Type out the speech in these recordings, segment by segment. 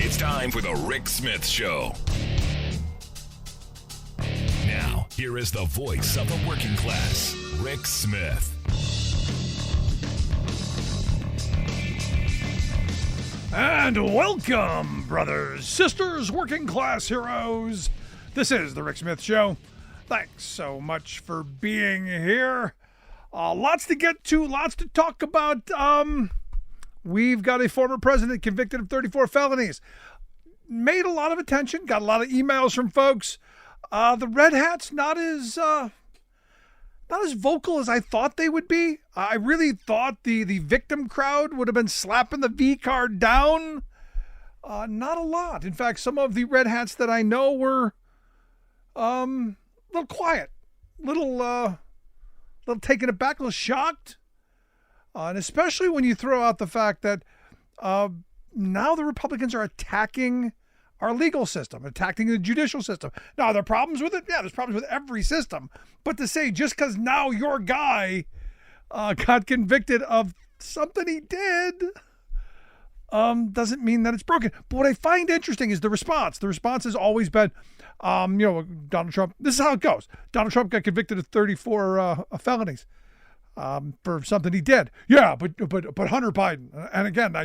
It's time for the Rick Smith Show. Now, here is the voice of the working class, Rick Smith. And welcome, brothers, sisters, working class heroes. This is the Rick Smith Show. Thanks so much for being here. Lots to get to, lots to talk about. We've got a former president convicted of 34 felonies. Made a lot of attention, got a lot of emails from folks. The Red Hats not as vocal as I thought they would be. I really thought the victim crowd would have been slapping the V card down. Not a lot. In fact, some of the Red Hats that I know were a little quiet, little taken aback, a little shocked. And especially when you throw out the fact that now the Republicans are attacking our legal system, attacking the judicial system. Now, are there problems with it? Yeah, there's problems with every system. But to say just because now your guy got convicted of something he did doesn't mean that it's broken. But what I find interesting is the response. The response has always been, Donald Trump, this is how it goes. Donald Trump got convicted of 34 felonies. For something he did. Yeah, but Hunter Biden. And again,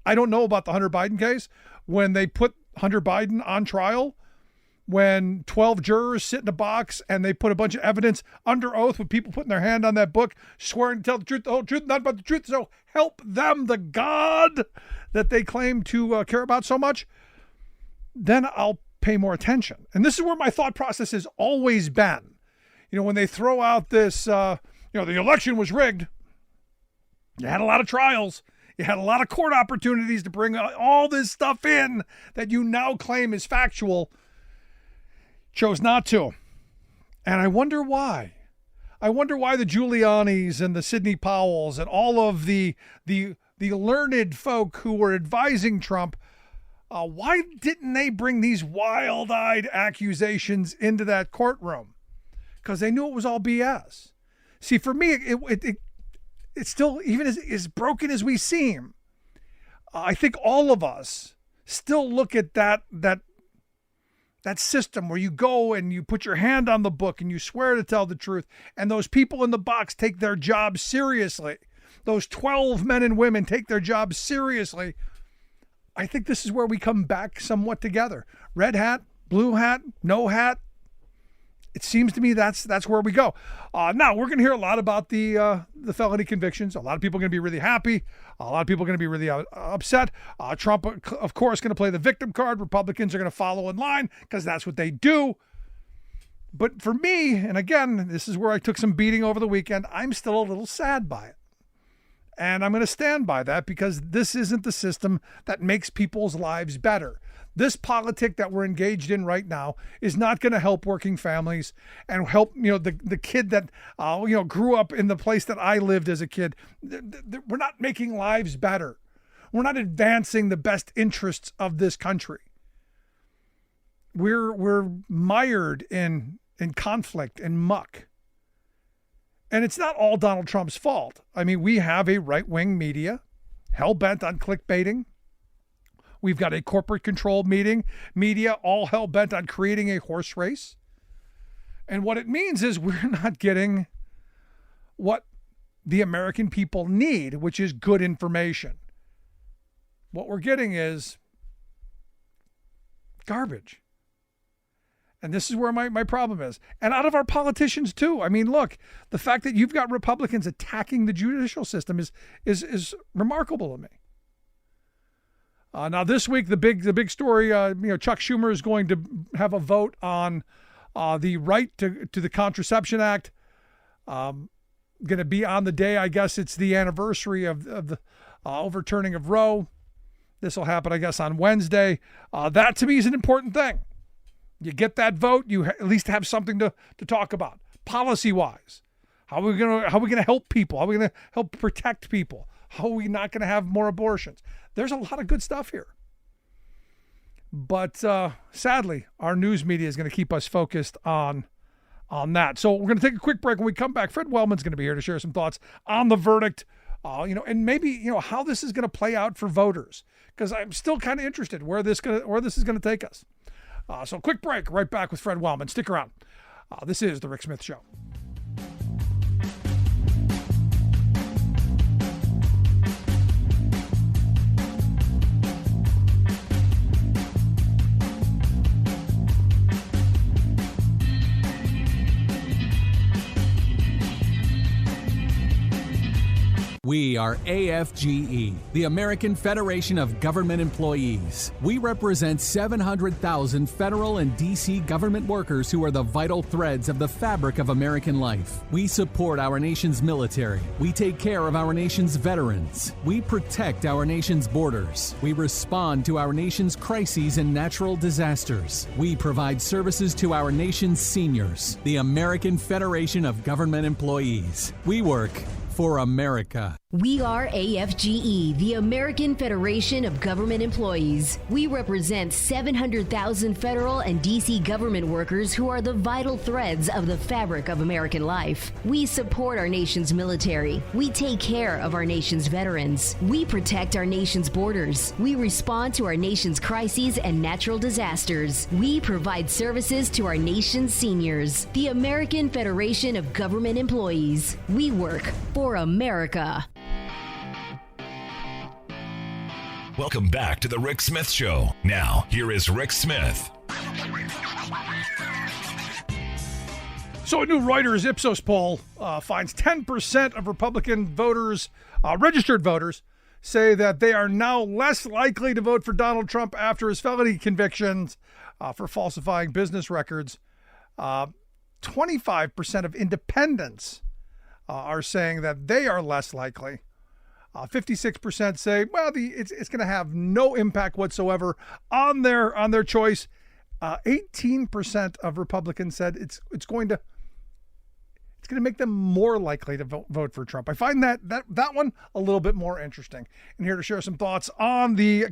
I don't know about the Hunter Biden case. When they put Hunter Biden on trial, when 12 jurors sit in a box and they put a bunch of evidence under oath with people putting their hand on that book, swearing to tell the truth, the whole truth, nothing but the truth, so help them, the God that they claim to care about so much, then I'll pay more attention. And this is where my thought process has always been. You know, when they throw out this... the election was rigged. You had a lot of trials. You had a lot of court opportunities to bring all this stuff in that you now claim is factual. Chose not to. And I wonder why. I wonder why the Giulianis and the Sidney Powells and all of the learned folk who were advising Trump, why didn't they bring these wild-eyed accusations into that courtroom? Because they knew it was all BS. See, for me, it's still, even as broken as we seem, I think all of us still look at that system where you go and you put your hand on the book and you swear to tell the truth, and those people in the box take their job seriously. Those 12 men and women take their job seriously. I think this is where we come back somewhat together. Red hat, blue hat, no hat. It seems to me that's where we go. Now, we're going to hear a lot about the felony convictions. A lot of people are going to be really happy. A lot of people are going to be really upset. Trump, of course, going to play the victim card. Republicans are going to follow in line because that's what they do. But for me, and again, this is where I took some beating over the weekend, I'm still a little sad by it. And I'm going to stand by that because this isn't the system that makes people's lives better. This politic that we're engaged in right now is not going to help working families and help, the kid that, grew up in the place that I lived as a kid. We're not making lives better. We're not advancing the best interests of this country. We're mired in conflict and muck. And it's not all Donald Trump's fault. I mean, we have a right-wing media hell-bent on clickbaiting. We've got a corporate-controlled media all hell-bent on creating a horse race. And what it means is we're not getting what the American people need, which is good information. What we're getting is garbage. And this is where my problem is. And out of our politicians, too. I mean, look, the fact that you've got Republicans attacking the judicial system is remarkable to me. Now, this week, the big story, Chuck Schumer is going to have a vote on the right to the Contraception Act. Going to be on the day, I guess it's the anniversary of the overturning of Roe. This will happen, I guess, on Wednesday. That, to me, is an important thing. You get that vote, you at least have something to talk about, policy-wise. How are we gonna help people? How are we gonna help protect people? How are we not gonna have more abortions? There's a lot of good stuff here. But sadly, our news media is going to keep us focused on that. So we're going to take a quick break. When we come back, Fred Wellman's going to be here to share some thoughts on the verdict And maybe, how this is going to play out for voters, because I'm still kind of interested where this is going to take us. So quick break, right back with Fred Wellman. Stick around. This is The Rick Smith Show. We are AFGE, the American Federation of Government Employees. We represent 700,000 federal and D.C. government workers who are the vital threads of the fabric of American life. We support our nation's military. We take care of our nation's veterans. We protect our nation's borders. We respond to our nation's crises and natural disasters. We provide services to our nation's seniors. The American Federation of Government Employees. We work for America. We are AFGE, the American Federation of Government Employees. We represent 700,000 federal and D.C. government workers who are the vital threads of the fabric of American life. We support our nation's military. We take care of our nation's veterans. We protect our nation's borders. We respond to our nation's crises and natural disasters. We provide services to our nation's seniors. The American Federation of Government Employees. We work for America. Welcome back to The Rick Smith Show. Now, here is Rick Smith. So a new Reuters Ipsos poll finds 10% of Republican voters, registered voters, say that they are now less likely to vote for Donald Trump after his felony convictions for falsifying business records. 25% of independents are saying that they are less likely. 56% say, well, it's going to have no impact whatsoever on their choice. 18% of Republicans said it's going to make them more likely to vote for Trump. I find that one a little bit more interesting. And here to share some thoughts on the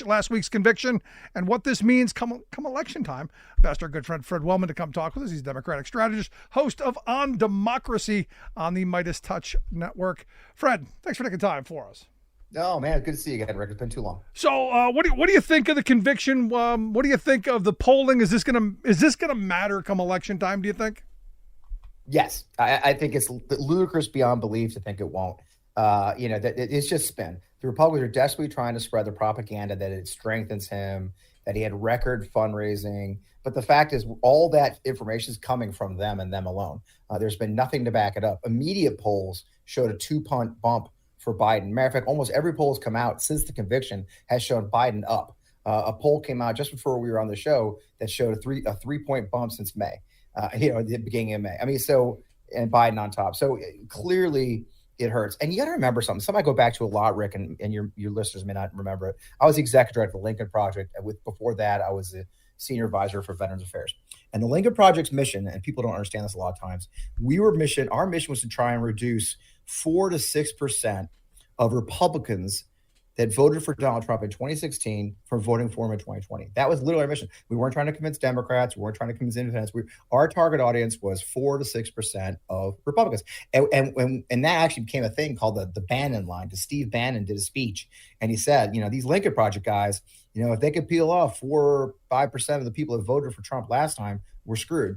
last week's conviction, and what this means come election time, I've asked our good friend Fred Wellman to come talk with us. He's a Democratic strategist, host of On Democracy on the Midas Touch Network. Fred, thanks for taking time for us. Oh man, good to see you again, Rick. It's been too long. So, what do you think of the conviction? What do you think of the polling? Is this gonna matter come election time? Do you think? Yes, I think it's ludicrous beyond belief to think it won't. That it's just spin. The Republicans are desperately trying to spread the propaganda that it strengthens him, that he had record fundraising. But the fact is, all that information is coming from them and them alone. There's been nothing to back it up. Immediate polls showed a 2-point bump for Biden. Matter of fact, almost every poll that's come out since the conviction has shown Biden up. A poll came out just before we were on the show that showed a 3-point bump since May. At the beginning of May. I mean, and Biden on top. So clearly it hurts. And you got to remember something I go back to a lot, Rick, and your listeners may not remember it. I was the executive director of the Lincoln Project. And before that, I was the senior advisor for Veterans Affairs. And the Lincoln Project's mission, and people don't understand this a lot of times, our mission was to try and reduce 4 to 6% of Republicans that voted for Donald Trump in 2016 from voting for him in 2020. That was literally our mission. We weren't trying to convince Democrats. We weren't trying to convince independents. Our target audience was 4 to 6% of Republicans. And that actually became a thing called the Bannon line. Steve Bannon did a speech, and he said, these Lincoln Project guys, if they could peel off 4 or 5% of the people that voted for Trump last time, we're screwed.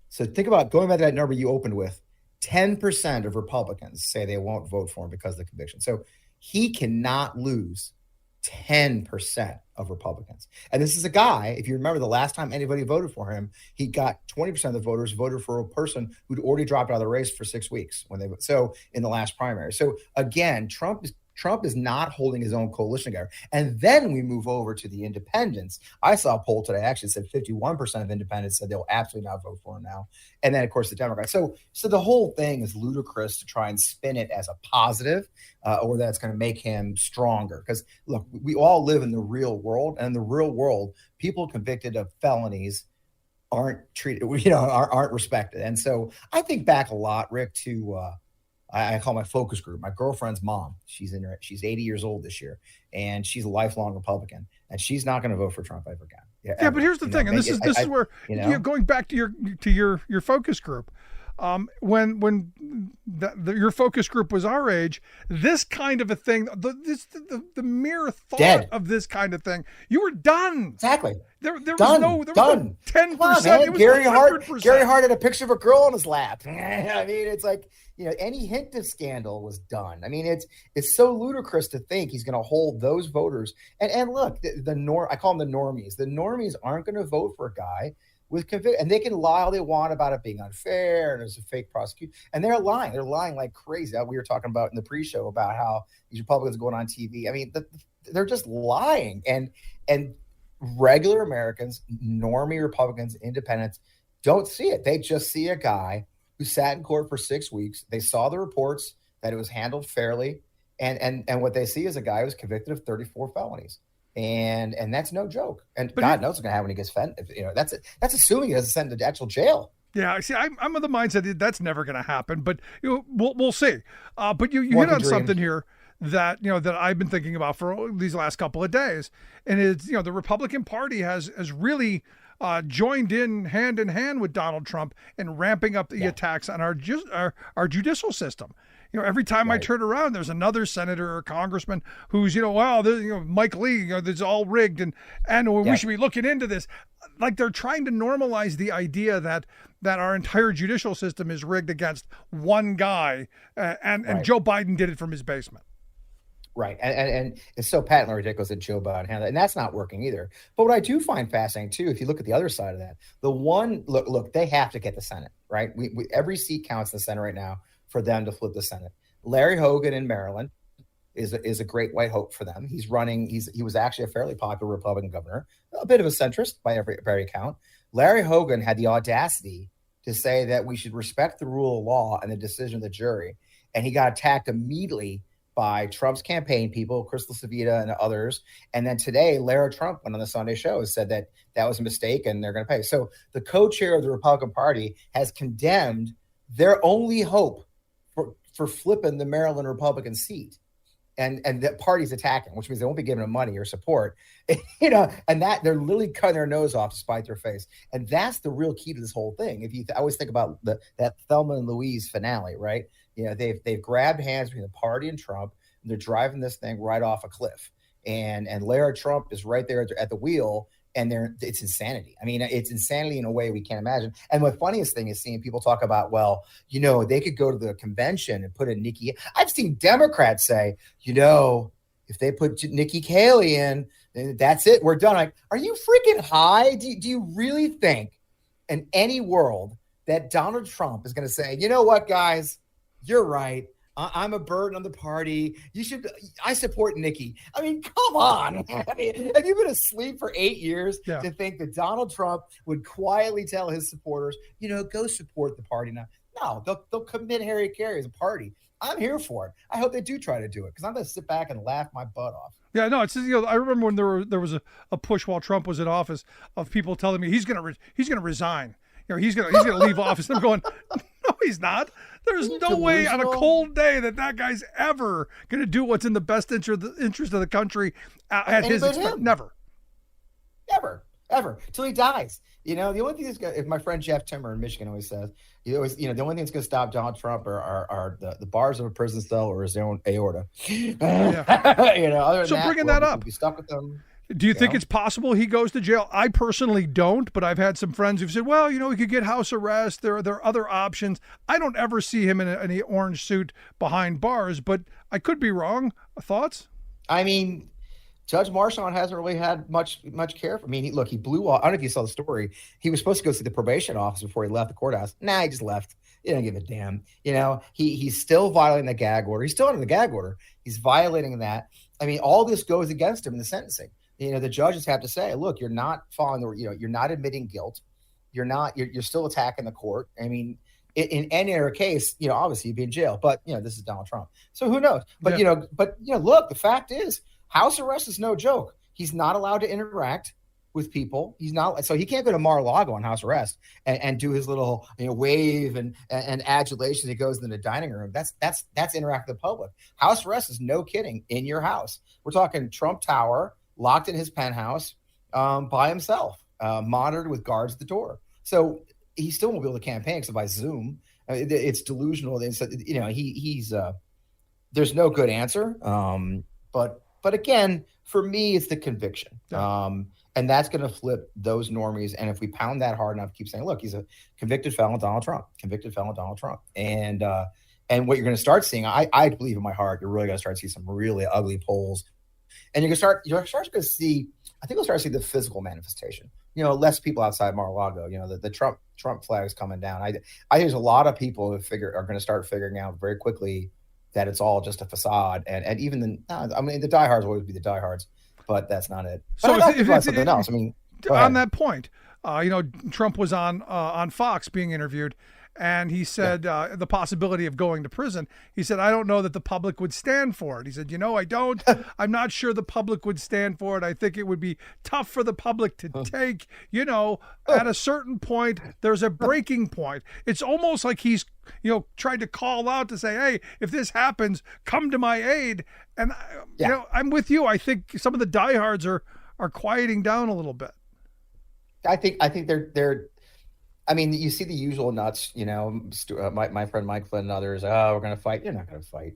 So think about going back to that number you opened with. 10% of Republicans say they won't vote for him because of the conviction. So he cannot lose 10% of Republicans. And this is a guy, if you remember the last time anybody voted for him, he got 20% of the voters voted for a person who'd already dropped out of the race for 6 weeks in the last primary. So again, Trump is not holding his own coalition together. And then we move over to the independents. I saw a poll today actually said 51% of independents said they'll absolutely not vote for him now. And then, of course, the Democrats. So the whole thing is ludicrous to try and spin it as a positive or that it's going to make him stronger. Because, look, we all live in the real world. And in the real world, people convicted of felonies aren't treated, aren't respected. And so I think back a lot, Rick, to I call my focus group, my girlfriend's mom. She's 80 years old this year, and she's a lifelong Republican, and she's not going to vote for Trump ever again. Yeah, but here's the thing, and this is where going back to your focus group. when your focus group was our age, this kind of a thing, the mere thought Dead. of this kind of thing, you were done. Exactly. There was Done. no Done. 10%. It was Gary 100%. Hart had a picture of a girl on his lap. I mean, it's like, any hint of scandal was done. I mean, it's so ludicrous to think he's going to hold those voters. And look, I call them the normies. The normies aren't going to vote for a guy with conviction, and they can lie all they want about it being unfair and there's a fake prosecution, and they're lying. They're lying like crazy. We were talking about in the pre-show about how these Republicans are going on TV. I mean, they're just lying, and regular Americans, normie Republicans, independents don't see it. They just see a guy who sat in court for 6 weeks. They saw the reports that it was handled fairly, and what they see is a guy who was convicted of 34 felonies. And that's no joke. And God knows what's going to happen when he gets that's assuming he doesn't send him to actual jail. Yeah, see, I'm of the mindset that's never going to happen, but we'll see. But you hit on something here that that I've been thinking about for these last couple of days, and it's the Republican Party has really joined in hand with Donald Trump in ramping up the attacks on our judicial system. Every time I turn around, there's another senator or congressman who's, Mike Lee, this is all rigged and we should be looking into this. Like they're trying to normalize the idea that our entire judicial system is rigged against one guy, and Joe Biden did it from his basement. Right. And it's so patently ridiculous that Joe Biden handled it. And that's not working either. But what I do find fascinating, too, if you look at the other side of that, look, they have to get the Senate, right? Every seat counts in the Senate right now for them to flip the Senate. Larry Hogan in Maryland is a great white hope for them. He's running. He was actually a fairly popular Republican governor, a bit of a centrist by every account. Larry Hogan had the audacity to say that we should respect the rule of law and the decision of the jury. And he got attacked immediately by Trump's campaign people, Crystal Savita and others. And then today, Lara Trump went on the Sunday show and said that was a mistake and they're going to pay. So the co-chair of the Republican Party has condemned their only hope for flipping the Maryland Republican seat. And that party's attacking, which means they won't be giving them money or support, and that they're literally cutting their nose off to spite their face. And that's the real key to this whole thing. I always think about that Thelma and Louise finale, right? They've grabbed hands between the party and Trump, and they're driving this thing right off a cliff. And Lara Trump is right there at the wheel, and it's insanity. I mean, it's insanity in a way we can't imagine. And the funniest thing is seeing people talk about, they could go to the convention and put in Nikki. I've seen Democrats say, if they put Nikki Haley in, then that's it. We're done. Like, are you freaking high? Do you really think in any world that Donald Trump is going to say, you know what, guys, you're right. I'm a burden on the party. I support Nikki. I mean, come on. I mean, have you been asleep for 8 years to think that Donald Trump would quietly tell his supporters, go support the party now? No, they'll commit Harry Carey as a party. I'm here for it. I hope they do try to do it because I'm going to sit back and laugh my butt off. Yeah, no, it's I remember when there was a push while Trump was in office of people telling me he's going to resign. He's going to leave office. And I'm going, no, he's not. There's no way on a cold day that guy's ever going to do what's in the best interest of the country at his expense. Never. Ever. Till he dies. The only thing that's if my friend Jeff Timmer in Michigan always says, the only thing that's going to stop Donald Trump are the bars of a prison cell or his own aorta. Other than bringing that up, be stuck with them. Do you think it's possible he goes to jail? I personally don't, but I've had some friends who've said, well, he could get house arrest. There are other options. I don't ever see him in any orange suit behind bars, but I could be wrong. Thoughts? I mean, Judge Marchand hasn't really had much care for. I mean, he blew off. I don't know if you saw the story. He was supposed to go see the probation office before he left the courthouse. Nah, he just left. He didn't give a damn. He's still violating the gag order. He's still under the gag order. He's violating that. I mean, all this goes against him in the sentencing. The judges have to say, look, you're not following you're not admitting guilt. You're still attacking the court. I mean, in any other case, obviously you'd be in jail, but this is Donald Trump. So who knows? But, look, the fact is house arrest is no joke. He's not allowed to interact with people. He's not, so he can't go to Mar-a-Lago on house arrest and do his little, wave and adulation. He goes in the dining room. That's interact with the public. House arrest is no kidding in your house. We're talking Trump Tower, locked in his penthouse by himself, monitored with guards at the door. So he still won't be able to campaign except by Zoom. It's delusional. It's, he's there's no good answer. But again, for me, it's the conviction. And that's going to flip those normies. And if we pound that hard enough, keep saying, look, he's a convicted felon, Donald Trump, And what you're going to start seeing, I believe in my heart, you're really going to start to see some really ugly polls. And you're going to start to see, I think we'll start to see the physical manifestation. Less people outside Mar-a-Lago, the Trump flag is coming down. I think there's a lot of people who are going to start figuring out very quickly that it's all just a facade. And even the diehards will always be the diehards, but that's not it. But so if something else, on that point, Trump was on Fox being interviewed, and he said the possibility of going to prison. He said, I don't know that the public would stand for it. He said, I don't. I'm not sure the public would stand for it. I think it would be tough for the public to take. At a certain point, there's a breaking point. It's almost like he's, tried to call out to say, hey, if this happens, come to my aid. And, I'm with you. I think some of the diehards are quieting down a little bit. I think they're. You see the usual nuts, my friend Mike Flynn and others, we're going to fight. You're not going to fight.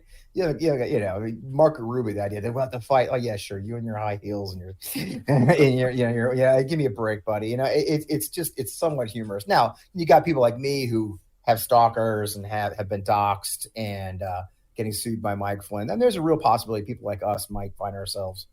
Marco Rubio, the idea that we'll have to fight. Oh yeah, sure. You and your high heels and your, give me a break, buddy. It's somewhat humorous. Now you got people like me who have stalkers and have been doxxed and getting sued by Mike Flynn. And there's a real possibility people like us might find ourselves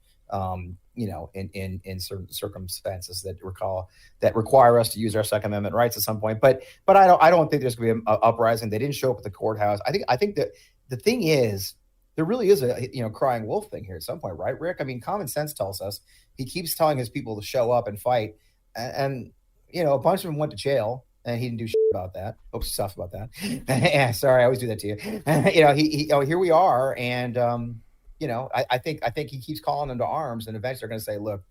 in certain circumstances that require us to use our Second Amendment rights at some point. But I don't think there's going to be an uprising. They didn't show up at the courthouse. I think that the thing is, there really is a crying wolf thing here at some point, right, Rick? Common sense tells us he keeps telling his people to show up and fight, and a bunch of them went to jail. And he didn't do shit about that. Oops, stuff about that. Yeah, sorry, I always do that to you. Here we are, and I think he keeps calling them to arms, and eventually they're going to say, look,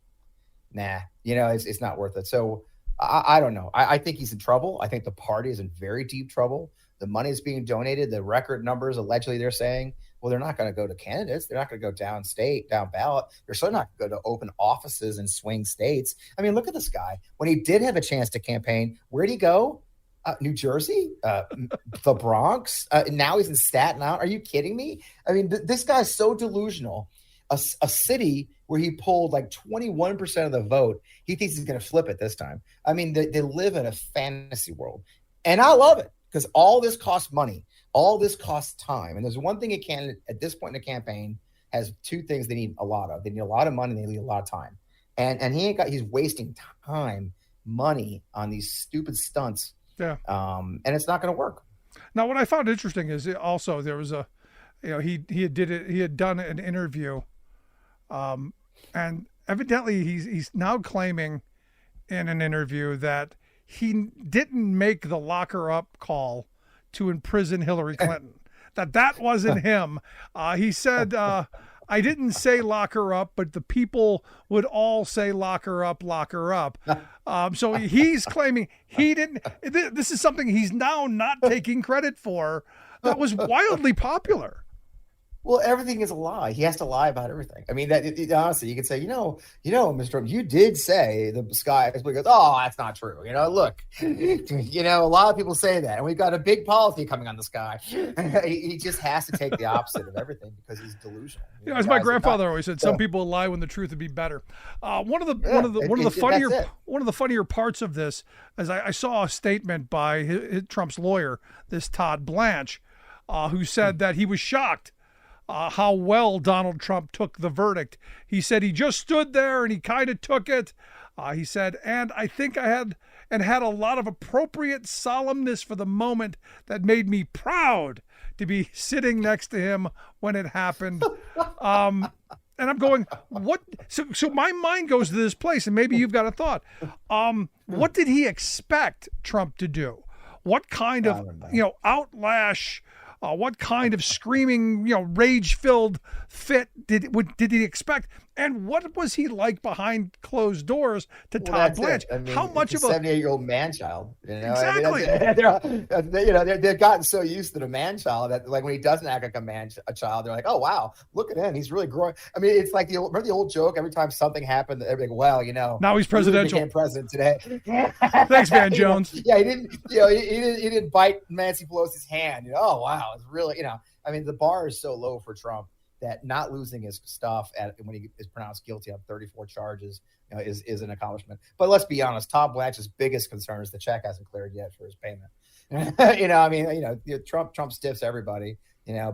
nah, it's not worth it. So I don't know. I think he's in trouble. I think the party is in very deep trouble. The money is being donated. The record numbers, allegedly, they're saying, well, they're not going to go to candidates. They're not going to go downstate, down ballot. They're certainly not going to go to open offices in swing states. Look at this guy. When he did have a chance to campaign, where'd he go? New Jersey, the Bronx. Now he's in Staten Island. Are you kidding me? This guy's so delusional. A city where he pulled like 21% of the vote, he thinks he's going to flip it this time. They live in a fantasy world. And I love it because all this costs money. All this costs time. And there's one thing a candidate at this point in the campaign has two things they need a lot of. They need a lot of money and they need a lot of time. And he's wasting time, money on these stupid stunts. Yeah. And it's not going to work. Now, what I found interesting is also there was he had done an interview, and evidently he's now claiming in an interview that he didn't make the locker up call to imprison Hillary Clinton. that wasn't him. He said, I didn't say lock her up, but the people would all say lock her up, lock her up. So he's claiming he didn't. This is something he's now not taking credit for. That was wildly popular. Well, everything is a lie. He has to lie about everything. Honestly, you could say, Mr. Trump, you did say the sky is blue. He goes, oh, that's not true. Look, a lot of people say that, and we've got a big policy coming on the sky. He just has to take the opposite of everything because he's delusional. As my grandfather always said, some people lie when the truth would be better. One of the funnier parts of this is I saw a statement by Trump's lawyer, this Todd Blanche, who said that he was shocked how well Donald Trump took the verdict. He said he just stood there and he kind of took it. He said, and I think I had a lot of appropriate solemnness for the moment that made me proud to be sitting next to him when it happened. And I'm going, what? So my mind goes to this place, and maybe you've got a thought. What did he expect Trump to do? What kind of, outlash? What kind of screaming, rage-filled fit did he expect? And what was he like behind closed doors to Well, Todd that's Blanche? it. I mean, How much it's of a a 78-year-old man-child? You know, Exactly. I mean, they've gotten so used to the man-child that, like, when he doesn't act like a child, they're like, "Oh wow, look at him, he's really growing." I mean, it's like remember the old joke? Every time something happened, they're like, "Well, now he's presidential." He became president today. Thanks, Van Jones. Yeah, he didn't. He didn't bite Nancy Pelosi's hand. Oh wow, it's really I mean, the bar is so low for Trump that not losing his stuff when he is pronounced guilty on 34 charges, is an accomplishment. But let's be honest, Todd Blanche's biggest concern is the check hasn't cleared yet for his payment. Trump stiffs everybody.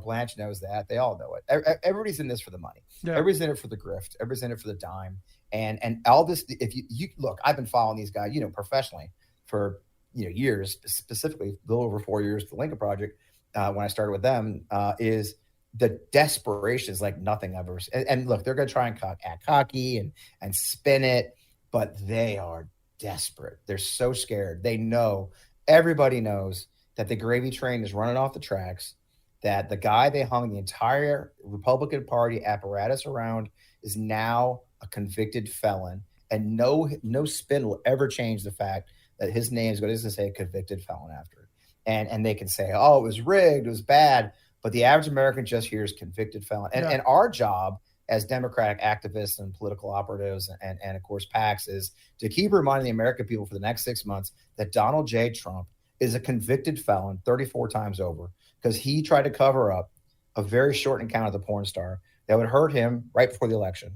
Blanche knows that. They all know it. Everybody's in this for the money. Yeah. Everybody's in it for the grift. Everybody's in it for the dime. And all this, if you look, I've been following these guys, professionally for years, specifically a little over 4 years, the Lincoln Project, when I started with them, is the desperation is like nothing I've ever seen. And look, they're going to try and act cocky and spin it, but they are desperate. They're so scared. They know, everybody knows that the gravy train is running off the tracks, that the guy they hung the entire Republican Party apparatus around is now a convicted felon. And no spin will ever change the fact that his name is going to say convicted felon after it. And they can say, oh, it was rigged, it was bad. But the average American just hears convicted felon. And our job as Democratic activists and political operatives and of course, PACs is to keep reminding the American people for the next 6 months that Donald J. Trump is a convicted felon 34 times over because he tried to cover up a very short encounter with the porn star that would hurt him right before the election.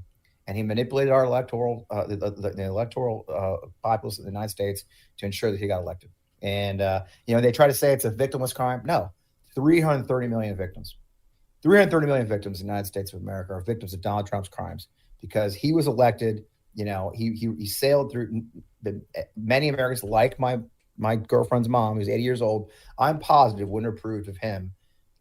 And he manipulated our electoral, the electoral populace of the United States to ensure that he got elected. And, they try to say it's a victimless crime. No. 330 million victims. 330 million victims in the United States of America are victims of Donald Trump's crimes because he was elected. He sailed through many Americans like my girlfriend's mom, who's 80 years old. I'm positive wouldn't have approved of him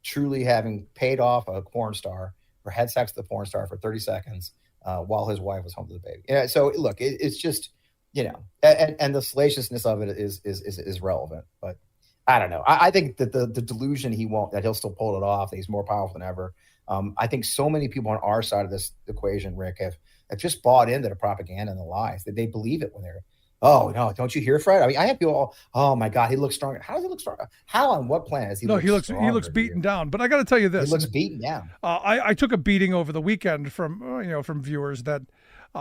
truly having paid off a porn star or had sex with a porn star for 30 seconds while his wife was home with the baby. Yeah. So look, it's just, and the salaciousness of it is relevant, but I don't know. I think that the delusion that he'll still pull it off, that he's more powerful than ever. I think so many people on our side of this equation, Rick, have just bought into the propaganda and the lies. That they believe it when they're, oh, no, don't you hear, Fred? I mean, I have people, oh, my God, he looks stronger. How does he look stronger? How, on what plan is he? No, he looks beaten down. But I got to tell you this. He looks beaten down. I took a beating over the weekend from viewers that,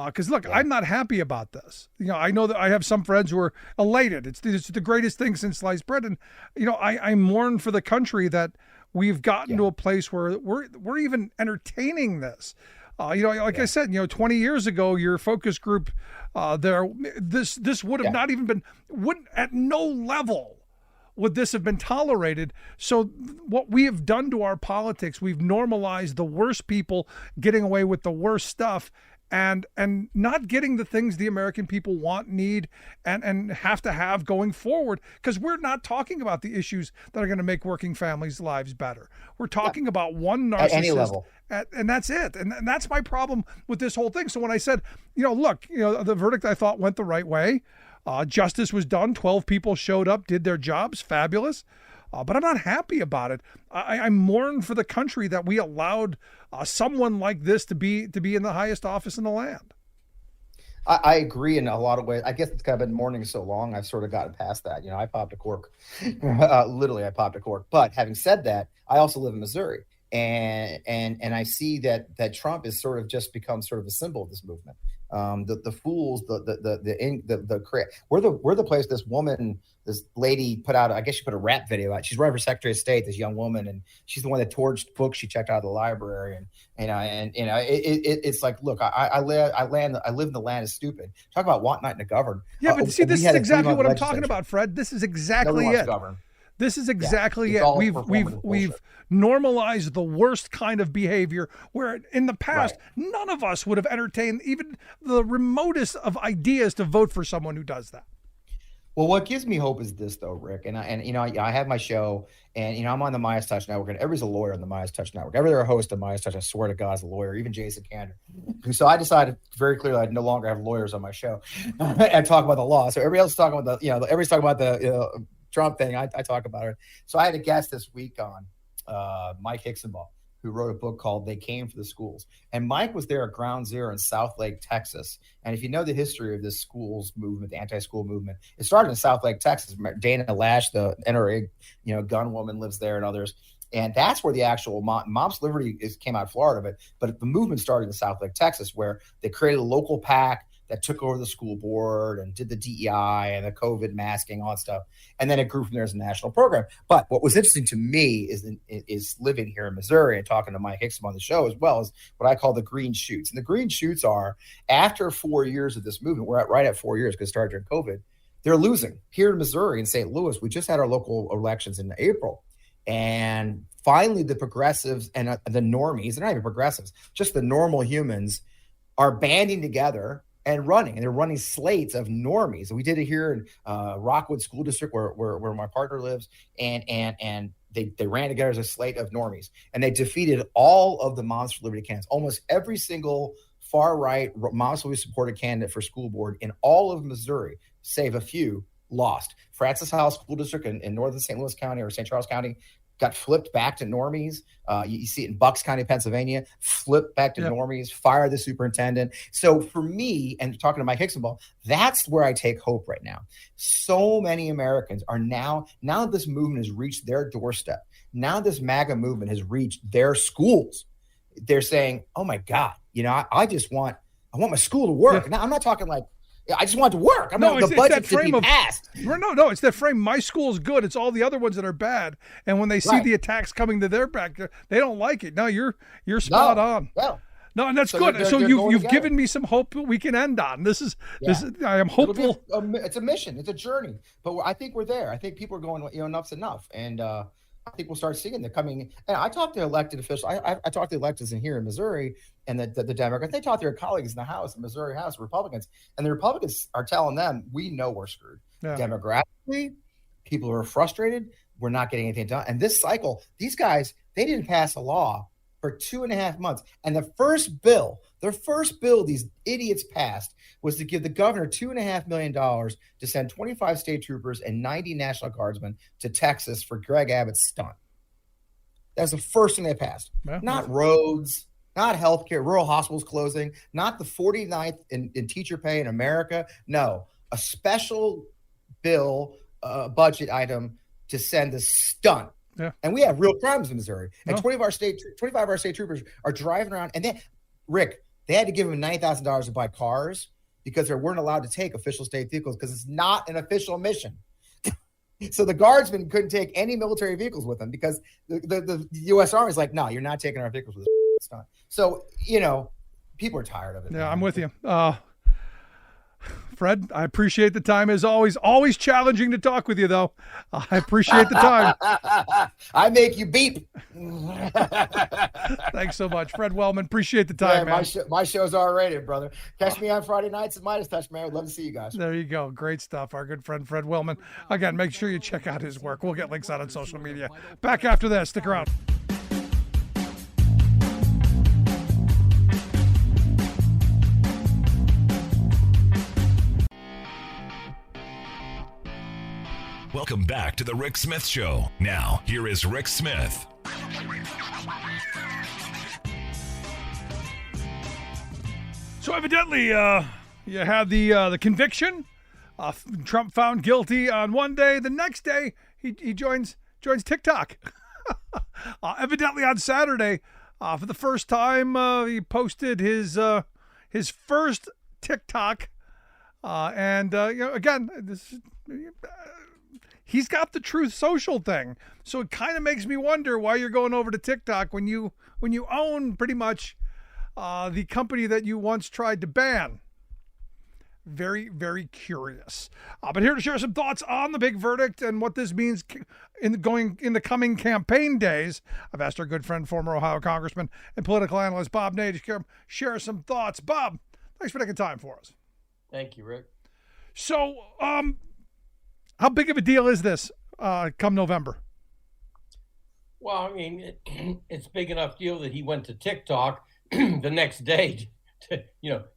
because look, I'm not happy about this. I know that I have some friends who are elated. It's the greatest thing since sliced bread, and I mourn for the country that we've gotten to a place where we're even entertaining this. I said, 20 years ago, your focus group, this would have not even been at no level would this have been tolerated. So what we have done to our politics, we've normalized the worst people getting away with the worst stuff. And not getting the things the American people want, need, and have to have going forward, because we're not talking about the issues that are going to make working families' lives better. We're talking about one narcissist at any level, and that's it. And that's my problem with this whole thing. So when I said, look, the verdict I thought went the right way, justice was done. 12 people showed up, did their jobs, fabulous. But I'm not happy about it. I mourn for the country that we allowed someone like this to be in the highest office in the land. I agree in a lot of ways. I guess it's kind of been mourning so long, I've sort of gotten past that. I popped a cork. Literally, I popped a cork. But having said that, I also live in Missouri. And I see that Trump has sort of just become sort of a symbol of this movement. The fools, we're the place this lady put out, I guess she put a rap video out. She's running for Secretary of State, this young woman, and she's the one that torched books she checked out of the library. It's like, look, I live in the land of stupid. Talk about not to govern. Yeah, but see, this is exactly what I'm talking about, Fred. This is exactly it. This is exactly it. We've normalized the worst kind of behavior where in the past, none of us would have entertained even the remotest of ideas to vote for someone who does that. Well, what gives me hope is this, though, Rick, and I have my show, and I'm on the Midas Touch Network, and everybody's a lawyer on the Midas Touch Network. Every other host of Midas Touch, I swear to God, is a lawyer. Even Jason Kander. So I decided very clearly I'd no longer have lawyers on my show and talk about the law. So everybody else is talking about everybody's talking about the Trump thing. I talk about it. So I had a guest this week on Mike Hicksonball, who wrote a book called They Came for the Schools. And Mike was there at Ground Zero in Southlake, Texas. And if you know the history of this schools movement, the anti-school movement, it started in Southlake, Texas. Dana Lash, the NRA, gun woman, lives there, and others. And that's where the actual Moms for Liberty came out of Florida. But the movement started in Southlake, Texas, where they created a local PAC that took over the school board and did the DEI and the COVID masking, all that stuff. And then it grew from there as a national program. But what was interesting to me is living here in Missouri and talking to Mike Hickson on the show, as well as what I call the green shoots. And the green shoots are, after 4 years of this movement, we're right at 4 years because it started during COVID, they're losing. Here in Missouri, in St. Louis, we just had our local elections in April. And finally, the progressives and the normies, they're not even progressives, just the normal humans, are banding together and running. And they're running slates of normies. And we did it here in Rockwood School District, where my partner lives. And they ran together as a slate of normies. And they defeated all of the Moms for Liberty candidates. Almost every single far-right Moms for Liberty supported candidate for school board in all of Missouri, save a few, lost. Francis Howell School District in northern St. Louis County or St. Charles County got flipped back to normies. You see it in Bucks County, Pennsylvania, flipped back to normies, fired the superintendent. So for me, and talking to Mike Hickson, that's where I take hope right now. So many Americans are now that this movement has reached their doorstep, now this MAGA movement has reached their schools, they're saying, oh my God, I want my school to work. Now I'm not talking like, I just want it to work. I'm not the budget to be passed. No, it's that frame. My school's good. It's all the other ones that are bad. And when they see the attacks coming to their back, they don't like it. No, you're spot on. No, and that's good. So you've given me some hope we can end on. This is I am hopeful. It's a mission. It's a journey. But I think we're there. I think people are going, enough's enough. And I think we'll start seeing the coming. And I talked to elected officials. I talked to electeds in here in Missouri and the Democrats. They talk to their colleagues in the House, the Missouri House, Republicans. And the Republicans are telling them, we know we're screwed. Yeah. Demographically, people are frustrated. We're not getting anything done. And this cycle, these guys, they didn't pass a law for 2.5 months. And their first bill these idiots passed was to give the governor $2.5 million to send 25 state troopers and 90 National Guardsmen to Texas for Greg Abbott's stunt. That's the first thing they passed. Yeah. Not roads, not healthcare, rural hospitals closing, not the 49th in teacher pay in America. No, a special bill, budget item to send the stunt. Yeah. And we have real problems in Missouri. And 25 of our state troopers are driving around. And then, Rick, they had to give them $90,000 to buy cars because they weren't allowed to take official state vehicles because it's not an official mission. So the guardsmen couldn't take any military vehicles with them because the U.S. Army is like, no, you're not taking our vehicles with this stuff. So, people are tired of it. Yeah, man. I'm with you. Fred, I appreciate the time as always. Always challenging to talk with you, though. I appreciate the time. I make you beep. Thanks so much, Fred Wellman. Appreciate the time, man. My show's R-rated, brother. Catch me on Friday nights at Midas Touch, man. I'd love to see you guys. There you go. Great stuff. Our good friend, Fred Wellman. Again, make sure you check out his work. We'll get links out on social media. Back after this. Stick around. Welcome back to the Rick Smith Show. Now, here is Rick Smith. So evidently, you had the conviction. Trump found guilty on one day. The next day, he joins TikTok. Evidently, on Saturday, for the first time, he posted his first TikTok. Again, this. He's got the Truth Social thing. So it kind of makes me wonder why you're going over to TikTok when you own pretty much the company that you once tried to ban. Very, very curious. But here to share some thoughts on the big verdict and what this means in the coming campaign days, I've asked our good friend, former Ohio Congressman and political analyst Bob Nady to share some thoughts. Bob, thanks for taking time for us. Thank you, Rick. So, how big of a deal is this come November? Well, I mean, it's big enough deal that he went to TikTok the next day to,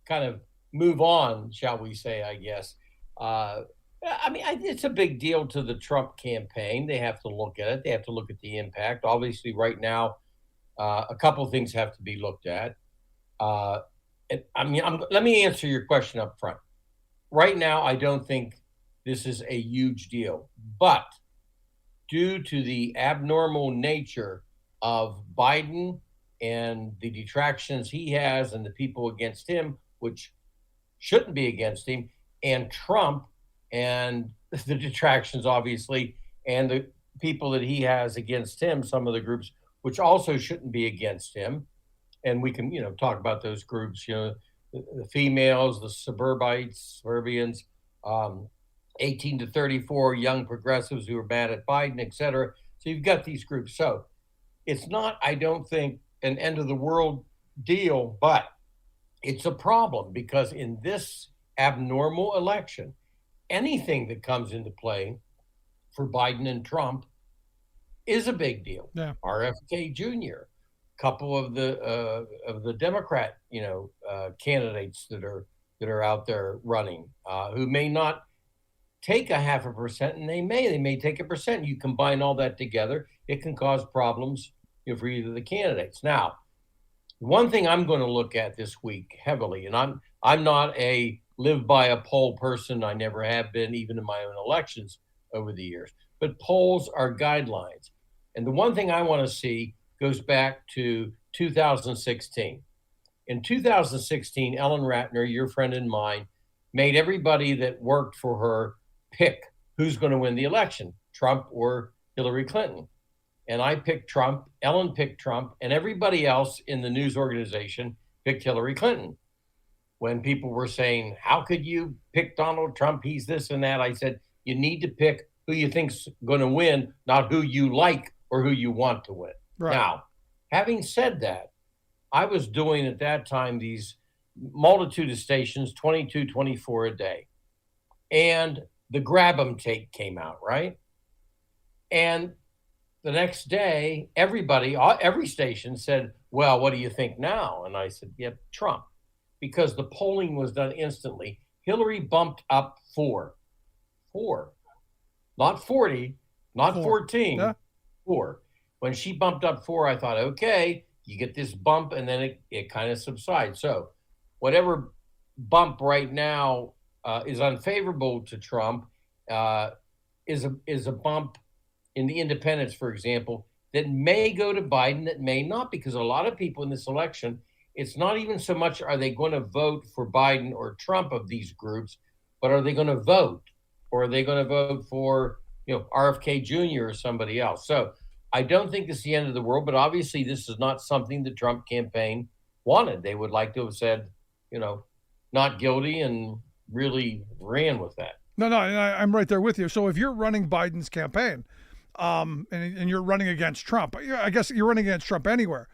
kind of move on, shall we say, I guess. It's a big deal to the Trump campaign. They have to look at it. They have to look at the impact. Obviously, right now, A couple of things have to be looked at. Let me answer your question up front. Right now, I don't think this is a huge deal, but due to the abnormal nature of Biden and the detractions he has and the people against him, which shouldn't be against him, and Trump and the detractions, obviously, and the people that he has against him, some of the groups, which also shouldn't be against him. And we can, talk about those groups, the females, the suburbians, 18 to 34, young progressives who are mad at Biden, et cetera. So you've got these groups. So it's not, I don't think, an end of the world deal, but it's a problem because in this abnormal election, anything that comes into play for Biden and Trump is a big deal. Yeah. RFK Jr., couple of the Democrat, candidates that are out there running, who may not take 0.5%, and they may take 1%. You combine all that together, it can cause problems for either of the candidates. Now, one thing I'm going to look at this week heavily, and I'm not a live by a poll person. I never have been, even in my own elections over the years. But polls are guidelines, and the one thing I want to see goes back to 2016. In 2016, Ellen Ratner, your friend and mine, made everybody that worked for her pick who's going to win the election, Trump or Hillary Clinton. And I picked Trump, Ellen picked Trump, and everybody else in the news organization picked Hillary Clinton. When people were saying, how could you pick Donald Trump? He's this and that. I said, you need to pick who you think's going to win, not who you like or who you want to win. Right. Now, having said that, I was doing at that time these multitude of stations, 22, 24 a day. And the grab 'em tape came out, right? And the next day, every station said, well, what do you think now? And I said, yeah, Trump. Because the polling was done instantly. Hillary bumped up 4. Not 40, not 14, yeah. 4. When she bumped up 4, I thought, okay, you get this bump and then it kind of subsides. So whatever bump right now is unfavorable to Trump is a bump in the independents, for example, that may go to Biden, that may not, because a lot of people in this election, it's not even so much are they going to vote for Biden or Trump of these groups, but are they going to vote? Or are they going to vote for, RFK Jr. or somebody else? So I don't think this is the end of the world, but obviously this is not something the Trump campaign wanted. They would like to have said, not guilty and really ran with that. No, I'm right there with you. So if you're running Biden's campaign and you're running against Trump, I guess you're running against Trump anywhere.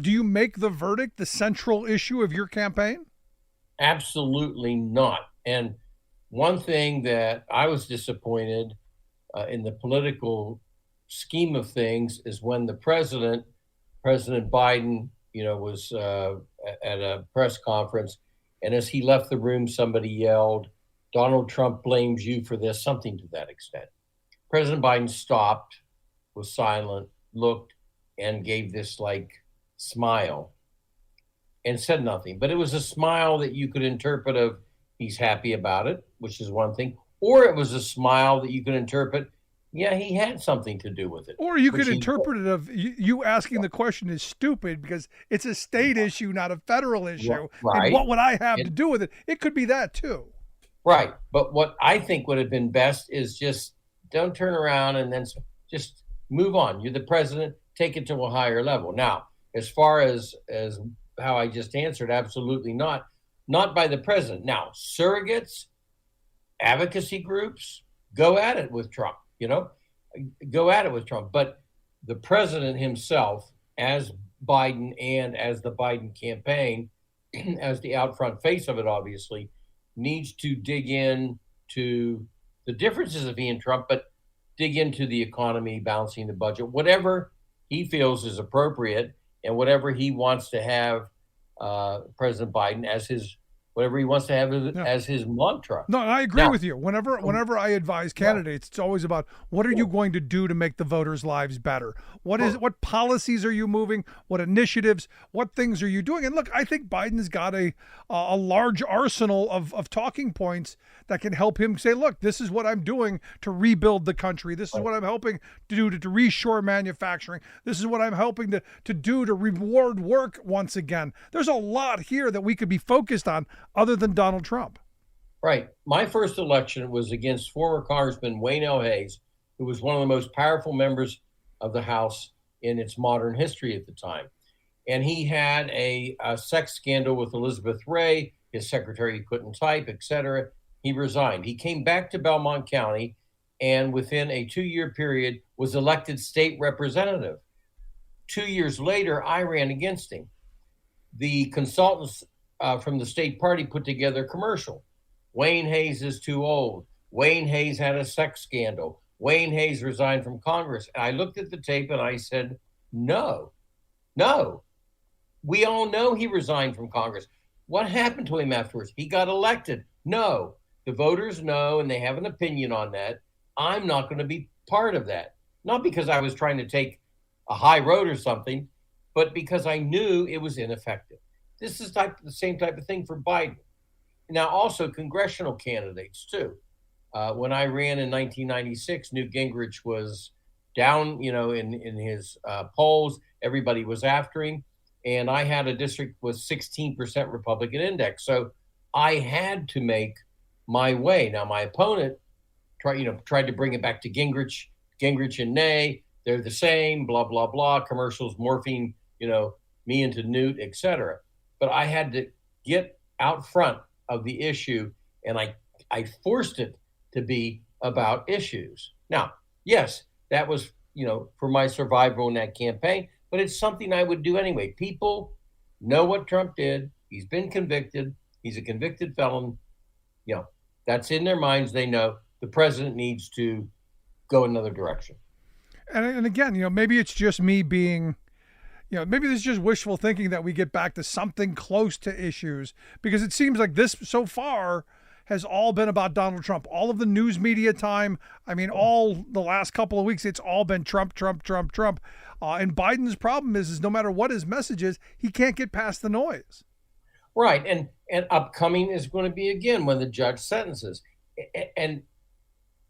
Do you make the verdict the central issue of your campaign? Absolutely not. And one thing that I was disappointed in the political scheme of things is when the President Biden, was at a press conference, and as he left the room, somebody yelled, Donald Trump blames you for this, something to that extent. President Biden stopped, was silent, looked, and gave this smile and said nothing. But it was a smile that you could interpret of he's happy about it, which is one thing. Or it was a smile that you could interpret, yeah, he had something to do with it. Or you could interpret it of you asking the question is stupid because it's a state issue, not a federal issue. Right. And what would I have to do with it? It could be that too. Right. But what I think would have been best is just don't turn around and then just move on. You're the president, take it to a higher level. Now, as far as how I just answered, absolutely not. Not by the president. Now, surrogates, advocacy groups, go at it with Trump, go at it with Trump. But the president himself, as Biden and as the Biden campaign, as the out front face of it, obviously, needs to dig in to the differences of he and Trump, but dig into the economy, balancing the budget, whatever he feels is appropriate and whatever he wants to have President Biden as his whatever he wants to have as his mantra. No, I agree with you. Whenever I advise candidates, it's always about what are you going to do to make the voters' lives better? What policies are you moving? What initiatives? What things are you doing? And look, I think Biden's got a large arsenal of talking points that can help him say, look, this is what I'm doing to rebuild the country. This is what I'm helping to do to reshore manufacturing. This is what I'm helping to do to reward work once again. There's a lot here that we could be focused on other than Donald Trump. Right. My first election was against former Congressman Wayne L. Hayes, who was one of the most powerful members of the House in its modern history at the time. And he had a sex scandal with Elizabeth Ray. His secretary couldn't type, etc. He resigned. He came back to Belmont County and within a 2-year period was elected state representative. 2 years later, I ran against him. The consultants from the state party put together a commercial. Wayne Hayes is too old. Wayne Hayes had a sex scandal. Wayne Hayes resigned from Congress. And I looked at the tape and I said, no. We all know he resigned from Congress. What happened to him afterwards? He got elected. No. The voters know, and they have an opinion on that. I'm not going to be part of that. Not because I was trying to take a high road or something, but because I knew it was ineffective. This is the same type of thing for Biden. Now, also congressional candidates, too. When I ran in 1996, Newt Gingrich was down, in his polls. Everybody was after him. And I had a district with 16% Republican index. So I had to make my way. Now, my opponent tried to bring it back to Gingrich and Ney. They're the same, blah, blah, blah, commercials morphing, me into Newt, et cetera. But I had to get out front of the issue, and I forced it to be about issues. Now, yes, that was, for my survival in that campaign, but it's something I would do anyway. People know what Trump did. He's been convicted. He's a convicted felon. That's in their minds. They know the president needs to go another direction. And again, maybe it's just me being, maybe this is just wishful thinking that we get back to something close to issues, because it seems like this so far has all been about Donald Trump. All of the news media time, all the last couple of weeks, it's all been Trump. And Biden's problem is no matter what his message is, he can't get past the noise. Right. And upcoming is going to be, again, when the judge sentences. And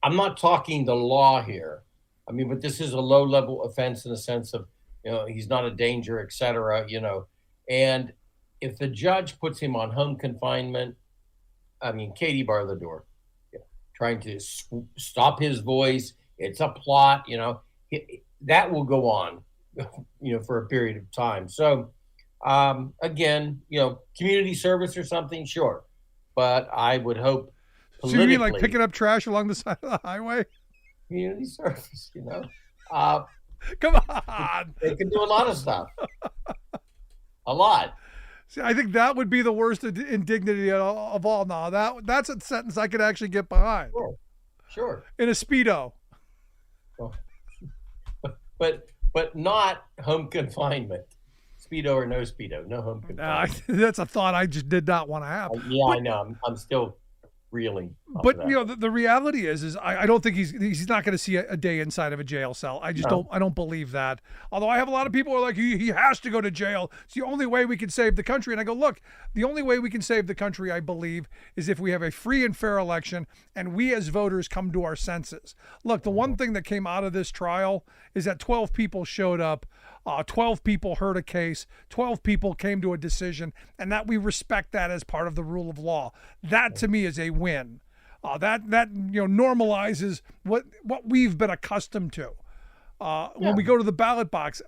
I'm not talking the law here. But this is a low-level offense in the sense of, he's not a danger, et cetera, And if the judge puts him on home confinement, Katie barred the door, trying to stop his voice. It's a plot, that will go on, for a period of time. So, again, community service or something, sure. But I would hope politically. So you mean like picking up trash along the side of the highway? Community service, Come on. They can do a lot of stuff. A lot. See, I think that would be the worst indignity of all. Now, that's a sentence I could actually get behind. Sure. In a Speedo. Oh. But not home confinement. Speedo or no Speedo, no home confinement. That's a thought I just did not want to have. I know. I'm still reeling. But the reality is I don't think he's not going to see a day inside of a jail cell. I just don't believe that. Although I have a lot of people who are like, he has to go to jail. It's the only way we can save the country. And I go, look, the only way we can save the country, I believe, is if we have a free and fair election and we as voters come to our senses. Look, the one thing that came out of this trial is that 12 people showed up. 12 people heard a case, 12 people came to a decision, and that we respect that as part of the rule of law. That to me is a win. That normalizes what we've been accustomed to. When we go to the ballot box,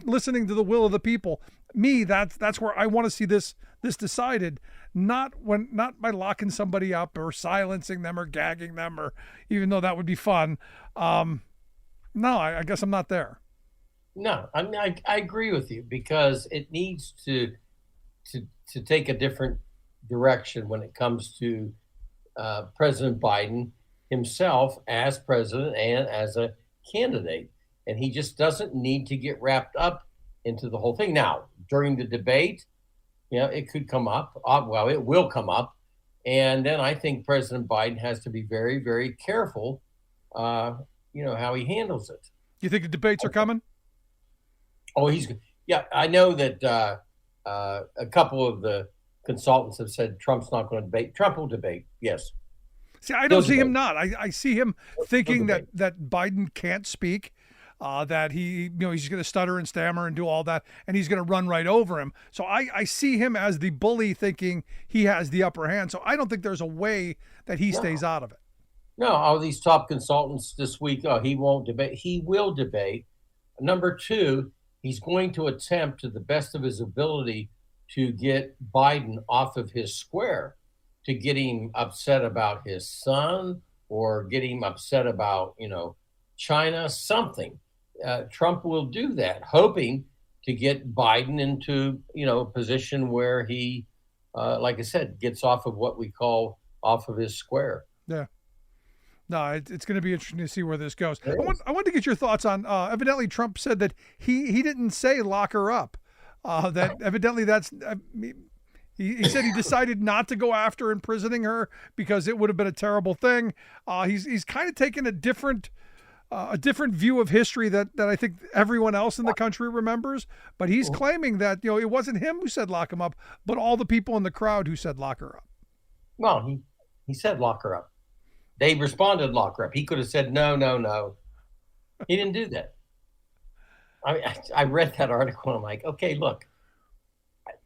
listening to the will of the people, that's where I want to see this decided. Not by locking somebody up or silencing them or gagging them, or even though that would be fun. No, I guess I'm not there. No, I agree with you, because it needs to take a different direction when it comes to President Biden himself as president and as a candidate. And he just doesn't need to get wrapped up into the whole thing. Now, during the debate, it could come up. Well, it will come up. And then I think President Biden has to be very, very careful, how he handles it. You think the debates are coming? Oh, I know that a couple of the consultants have said Trump's not going to debate. Trump will debate, yes. See, I don't see him not. I see him thinking that Biden can't speak, that he's going to stutter and stammer and do all that, and he's going to run right over him. So I see him as the bully, thinking he has the upper hand. So I don't think there's a way that he stays out of it. No, all these top consultants this week, he won't debate. He will debate. Number two, he's going to attempt to the best of his ability to get Biden off of his square, to get him upset about his son or get him upset about, China, something. Trump will do that, hoping to get Biden into, a position where he, like I said, gets off of what we call off of his square. Yeah. No, it's going to be interesting to see where this goes. I want to get your thoughts on, evidently Trump said that he didn't say lock her up. That evidently that's, he said he decided not to go after imprisoning her because it would have been a terrible thing. He's kind of taken a different view of history that I think everyone else in the country remembers. But he's claiming that, it wasn't him who said lock him up, but all the people in the crowd who said lock her up. Well, he said lock her up. They responded lock her up. He could have said no. He didn't do that. I read that article and I'm like, okay, look.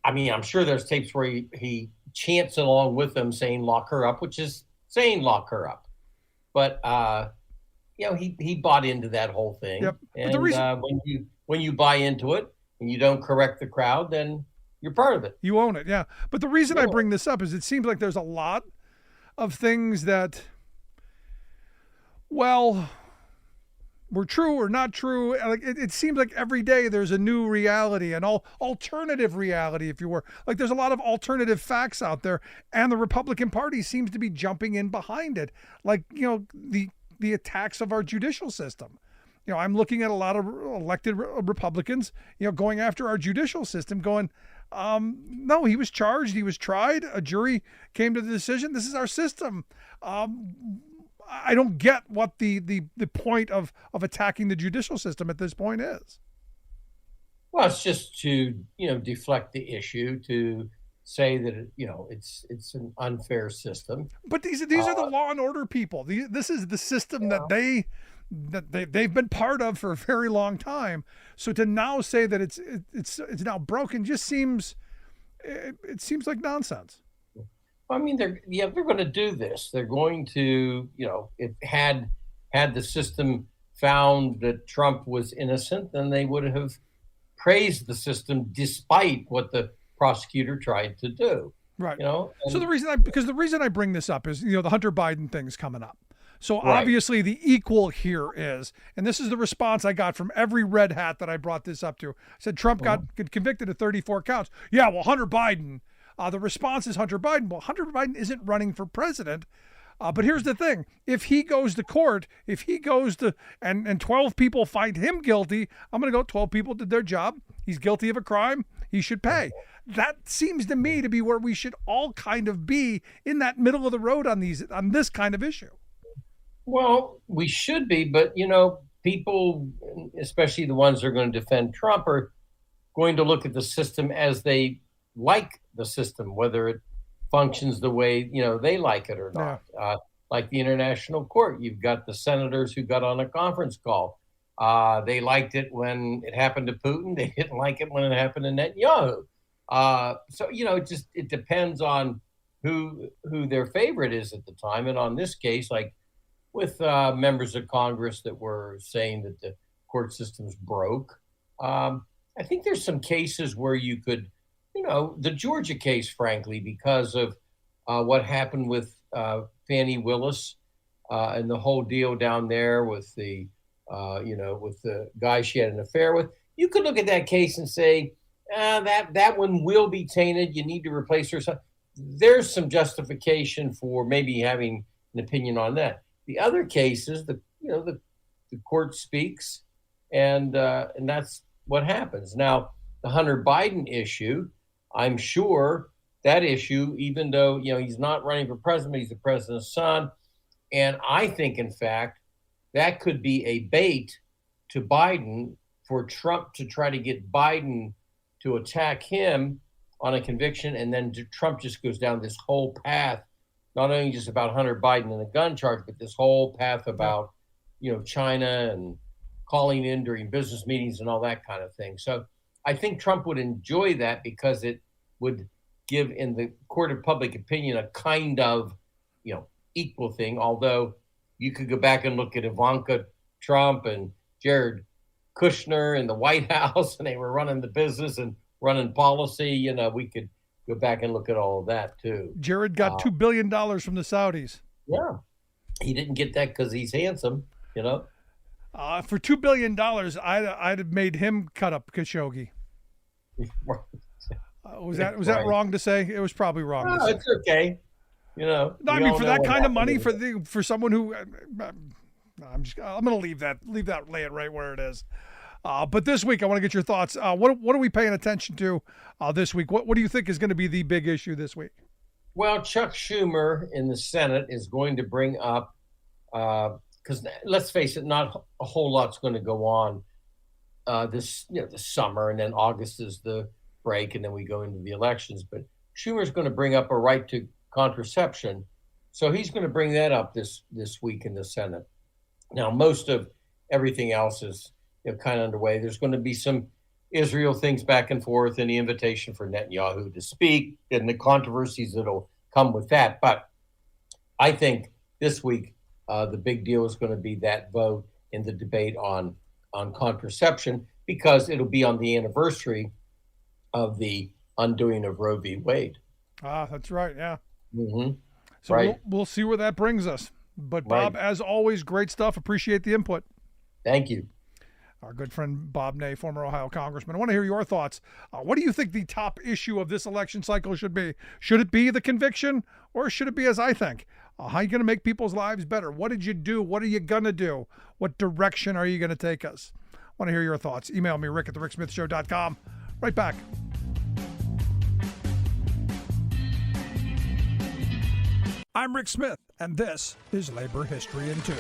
I'm sure there's tapes where he chants along with them saying lock her up, which is saying lock her up. But he bought into that whole thing. Yep. And the reason, when you buy into it and you don't correct the crowd, then you're part of it. You own it, yeah. But the reason I bring this up is it seems like there's a lot of things that, were true or not true. Like it seems like every day there's a new reality, an alternative reality, if you were. Like there's a lot of alternative facts out there, and the Republican Party seems to be jumping in behind it. Like the attacks of our judicial system. I'm looking at a lot of elected Republicans, going after our judicial system, going, no, he was charged, he was tried, a jury came to the decision. This is our system. I don't get what the point of attacking the judicial system at this point is. Well, it's just to, deflect the issue, to say that, it's an unfair system. But these are the law and order people. This is the system that they've been part of for a very long time. So to now say that it's now broken just seems like nonsense. They're going to do this. They're going to, if had the system found that Trump was innocent, then they would have praised the system despite what the prosecutor tried to do. Right. So the reason I bring this up is, the Hunter Biden thing's coming up. So obviously the equal here is, and this is the response I got from every red hat that I brought this up to. I said Trump got convicted of 34 counts. Yeah, well, Hunter Biden. The response is Hunter Biden. Well, Hunter Biden isn't running for president. But here's the thing. If he goes to court, and 12 people find him guilty, I'm going to go 12 people did their job. He's guilty of a crime. He should pay. That seems to me to be where we should all kind of be, in that middle of the road on this kind of issue. Well, we should be, but, people, especially the ones that are going to defend Trump, are going to look at the system as they like the system, whether it functions the way they like it or not. Yeah. Like the International Court, you've got the senators who got on a conference call. They liked it when it happened to Putin. They didn't like it when it happened to Netanyahu. So it depends on who their favorite is at the time. And on this case, like with members of Congress that were saying that the court system's broke, I think there's some cases where you could. The Georgia case, frankly, because of what happened with Fannie Willis and the whole deal down there with the guy she had an affair with, you could look at that case and say, that one will be tainted. You need to replace her. There's some justification for maybe having an opinion on that. The other cases, the court speaks, and that's what happens. Now, the Hunter Biden issue, I'm sure that issue, even though, he's not running for president, he's the president's son. And I think, in fact, that could be a bait to Biden for Trump to try to get Biden to attack him on a conviction. And then Trump just goes down this whole path, not only just about Hunter Biden and the gun charge, but this whole path about, China and calling in during business meetings and all that kind of thing. So I think Trump would enjoy that because it would give, in the court of public opinion, a kind of, equal thing. Although you could go back and look at Ivanka Trump and Jared Kushner in the White House, and they were running the business and running policy. We could go back and look at all of that too. Jared got $2 billion from the Saudis. Yeah. He didn't get that because he's handsome, For $2 billion, I'd have made him cut up Khashoggi. Was that wrong to say? It was probably wrong. No, it's okay. No, I mean, for that kind of money, for someone who, I'm going to leave that, lay it right where it is. But this week, I want to get your thoughts. What are we paying attention to this week? What do you think is going to be the big issue this week? Well, Chuck Schumer in the Senate is going to bring up, because let's face it, not a whole lot's going to go on this summer, and then August is the break, and then we go into the elections. But Schumer's going to bring up a right to contraception, so he's going to bring that up this week in the Senate. Now, most of everything else is kind of underway. There's going to be some Israel things back and forth, and the invitation for Netanyahu to speak, and the controversies that'll come with that. But I think this week the big deal is going to be that vote in the debate on contraception, because it'll be on the anniversary of the undoing of Roe v. Wade. That's right. Yeah. Mm-hmm. So right. We'll see where that brings us. But Bob, as always, great stuff. Appreciate the input. Thank you. Our good friend Bob Ney, former Ohio congressman. I want to hear your thoughts. What do you think the top issue of this election cycle should be? Should it be the conviction, or should it be, as I think, how are you going to make people's lives better? What did you do? What are you going to do? What direction are you going to take us? I want to hear your thoughts. Email me, rick@thericksmithshow.com. Right back. I'm Rick Smith, and this is Labor History in 2.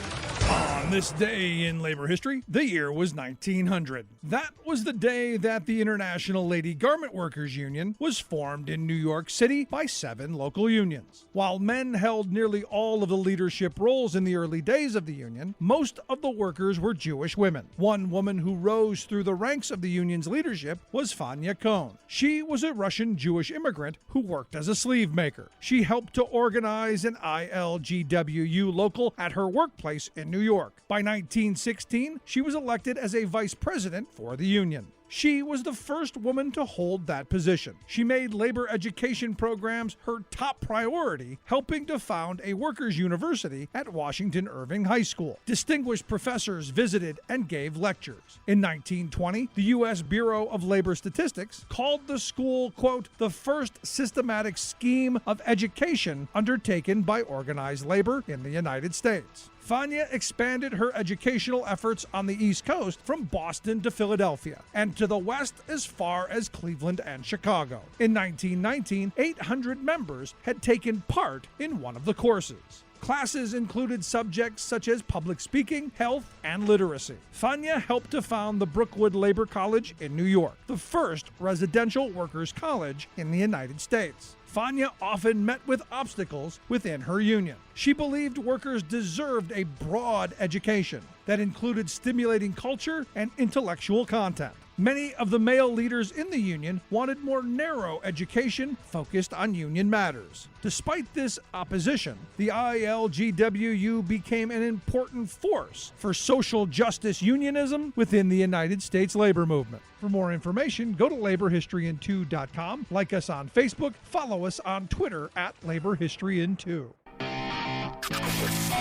On this day in labor history, the year was 1900. That was the day that the International Lady Garment Workers Union was formed in New York City by 7 local unions. While men held nearly all of the leadership roles in the early days of the union, most of the workers were Jewish women. One woman who rose through the ranks of the union's leadership was Fanya Kohn. She was a Russian Jewish immigrant who worked as a sleeve maker. She helped to organize an ILGWU local at her workplace in New York. By 1916, she was elected as a vice president for the union. She was the first woman to hold that position. She made labor education programs her top priority, helping to found a workers' university at Washington Irving High School. Distinguished professors visited and gave lectures. In 1920, the U.S. Bureau of Labor Statistics called the school, quote, the first systematic scheme of education undertaken by organized labor in the United States. Fanya expanded her educational efforts on the East Coast from Boston to Philadelphia, and to the West as far as Cleveland and Chicago. In 1919, 800 members had taken part in one of the courses. Classes included subjects such as public speaking, health, and literacy. Fanya helped to found the Brookwood Labor College in New York, the first residential workers' college in the United States. Fanya often met with obstacles within her union. She believed workers deserved a broad education that included stimulating culture and intellectual content. Many of the male leaders in the union wanted more narrow education focused on union matters. Despite this opposition, the ILGWU became an important force for social justice unionism within the United States labor movement. For more information, go to laborhistoryin2.com, like us on Facebook, follow us on Twitter @laborhistoryin2.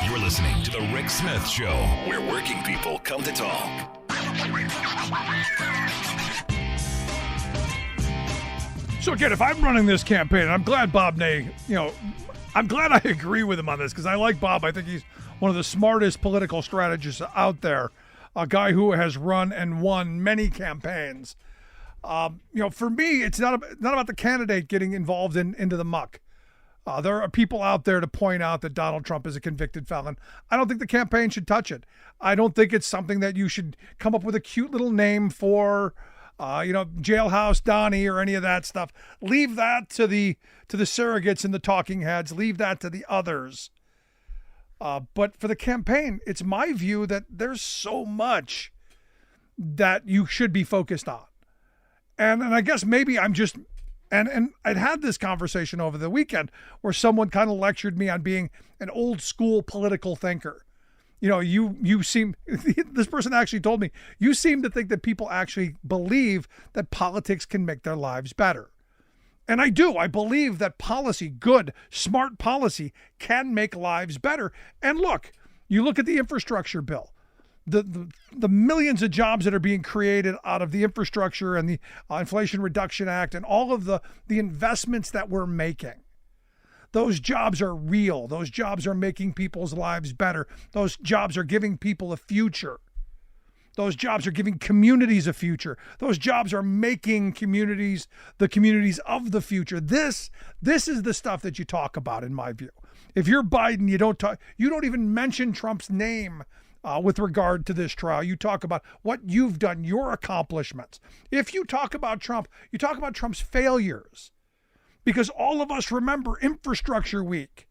You're listening to The Rick Smith Show, where working people come to talk. So again, if I'm running this campaign, and I'm glad Bob Ney, I'm glad I agree with him on this, because I like Bob. I think he's one of the smartest political strategists out there, a guy who has run and won many campaigns. For me, it's not about the candidate getting involved into the muck. There are people out there to point out that Donald Trump is a convicted felon. I don't think the campaign should touch it. I don't think it's something that you should come up with a cute little name for, Jailhouse Donnie or any of that stuff. Leave that to the surrogates and the talking heads. Leave that to the others. But for the campaign, it's my view that there's so much that you should be focused on. And I guess maybe I'm just, and I'd had this conversation over the weekend where someone kind of lectured me on being an old school political thinker. You seem, this person actually told me, you seem to think that people actually believe that politics can make their lives better. And I do. I believe that policy, good, smart policy, can make lives better. And look, you look at the infrastructure bill, the millions of jobs that are being created out of the infrastructure and the Inflation Reduction Act and all of the investments that we're making. Those jobs are real. Those jobs are making people's lives better. Those jobs are giving people a future. Those jobs are giving communities a future. Those jobs are making communities the communities of the future. This is the stuff that you talk about, in my view. If you're Biden, you don't even mention Trump's name with regard to this trial. You talk about what you've done, your accomplishments. If you talk about Trump, you talk about Trump's failures. Because all of us remember Infrastructure Week.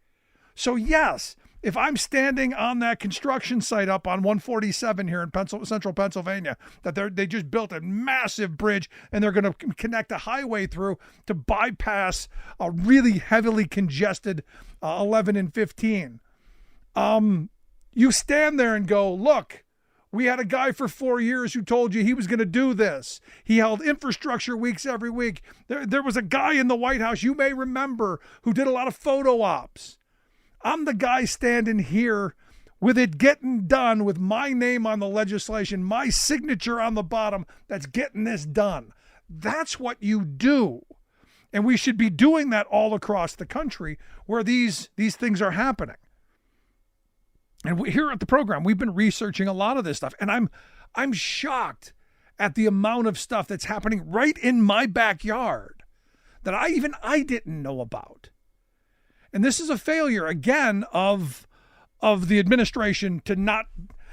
So yes, if I'm standing on that construction site up on 147 here in central Pennsylvania, that they just built a massive bridge and they're going to connect a highway through to bypass a really heavily congested 11 and 15. You stand there and go, look, we had a guy for 4 years who told you he was going to do this. He held infrastructure weeks every week. There was a guy in the White House, you may remember, who did a lot of photo ops. I'm the guy standing here with it getting done with my name on the legislation, my signature on the bottom that's getting this done. That's what you do. And we should be doing that all across the country where these things are happening. And here at the program, we've been researching a lot of this stuff, and I'm shocked at the amount of stuff that's happening right in my backyard that I didn't know about. And this is a failure again of the administration to not.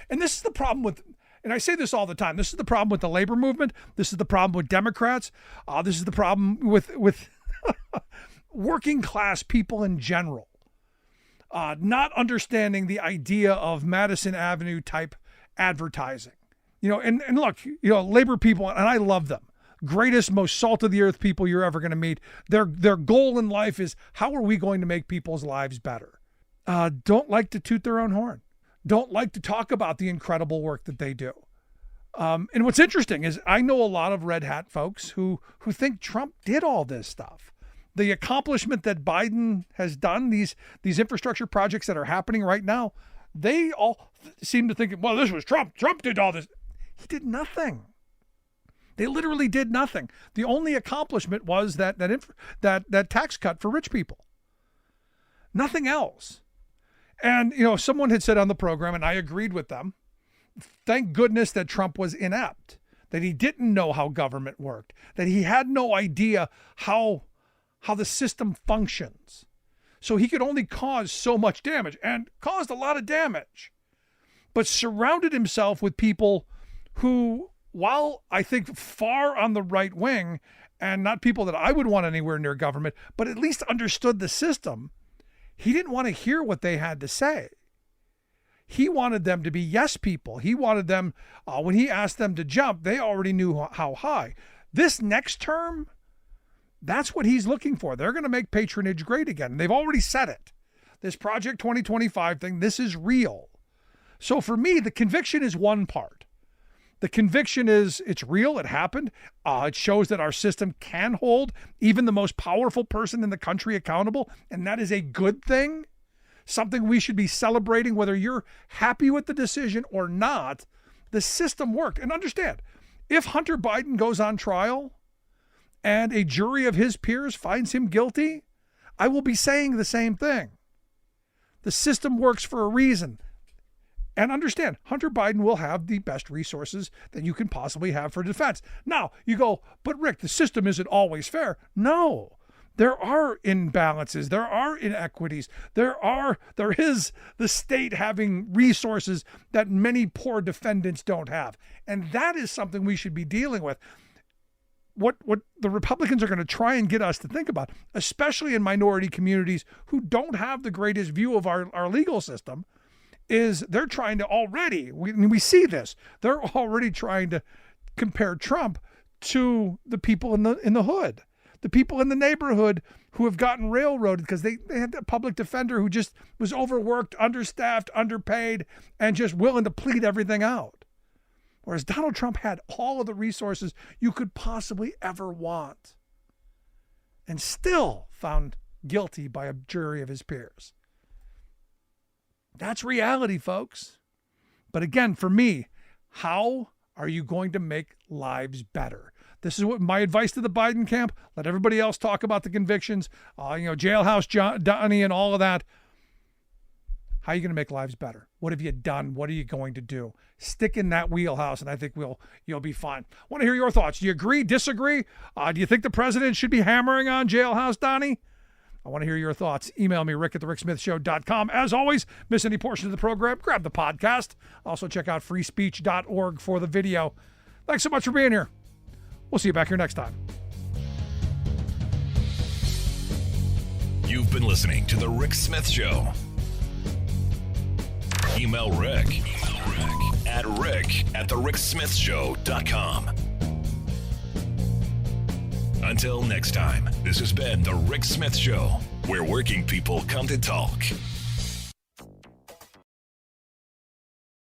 And this is the problem with. And I say this all the time. This is the problem with the labor movement. This is the problem with Democrats. This is the problem with working class people in general. Not understanding the idea of Madison Avenue type advertising, and look, labor people, and I love them. Greatest, most salt of the earth people you're ever going to meet. Their goal in life is, how are we going to make people's lives better? Don't like to toot their own horn. Don't like to talk about the incredible work that they do. And what's interesting is I know a lot of red hat folks who think Trump did all this stuff. The accomplishment that Biden has done, these infrastructure projects that are happening right now, they all seem to think, well, this was Trump. Trump did all this. He did nothing. They literally did nothing. The only accomplishment was that tax cut for rich people. Nothing else. And, someone had said on the program, and I agreed with them, thank goodness that Trump was inept, that he didn't know how government worked, that he had no idea how the system functions. So he could only cause so much damage, and caused a lot of damage, but surrounded himself with people who, while I think far on the right wing and not people that I would want anywhere near government, but at least understood the system, he didn't want to hear what they had to say. He wanted them to be yes people. He wanted them, when he asked them to jump, they already knew how high. This next term, that's what he's looking for. They're going to make patronage great again. They've already said it. This Project 2025 thing, this is real. So for me, the conviction is one part. The conviction is it's real. It happened. It shows that our system can hold even the most powerful person in the country accountable. And that is a good thing. Something we should be celebrating, whether you're happy with the decision or not. The system worked. And understand, if Hunter Biden goes on trial and a jury of his peers finds him guilty, I will be saying the same thing. The system works for a reason. And understand, Hunter Biden will have the best resources that you can possibly have for defense. Now, you go, but Rick, the system isn't always fair. No, there are imbalances. There are inequities. There is the state having resources that many poor defendants don't have. And that is something we should be dealing with. What the Republicans are going to try and get us to think about, especially in minority communities who don't have the greatest view of our legal system, is they're trying to already, we see this, they're already trying to compare Trump to the people in the hood, the people in the neighborhood who have gotten railroaded because they had a public defender who just was overworked, understaffed, underpaid, and just willing to plead everything out. Whereas Donald Trump had all of the resources you could possibly ever want and still found guilty by a jury of his peers. That's reality, folks. But again, for me, how are you going to make lives better? This is what my advice to the Biden camp. Let everybody else talk about the convictions, jailhouse Donnie and all of that. How are you going to make lives better? What have you done? What are you going to do? Stick in that wheelhouse, and I think you'll be fine. I want to hear your thoughts. Do you agree, disagree? Do you think the president should be hammering on jailhouse Donnie? I want to hear your thoughts. Email me, rick@thericksmithshow.com. As always, miss any portion of the program, grab the podcast. Also check out freespeech.org for the video. Thanks so much for being here. We'll see you back here next time. You've been listening to The Rick Smith Show. Email Rick at rick@thericksmithshow.com. Until next time, this has been The Rick Smith Show, where working people come to talk.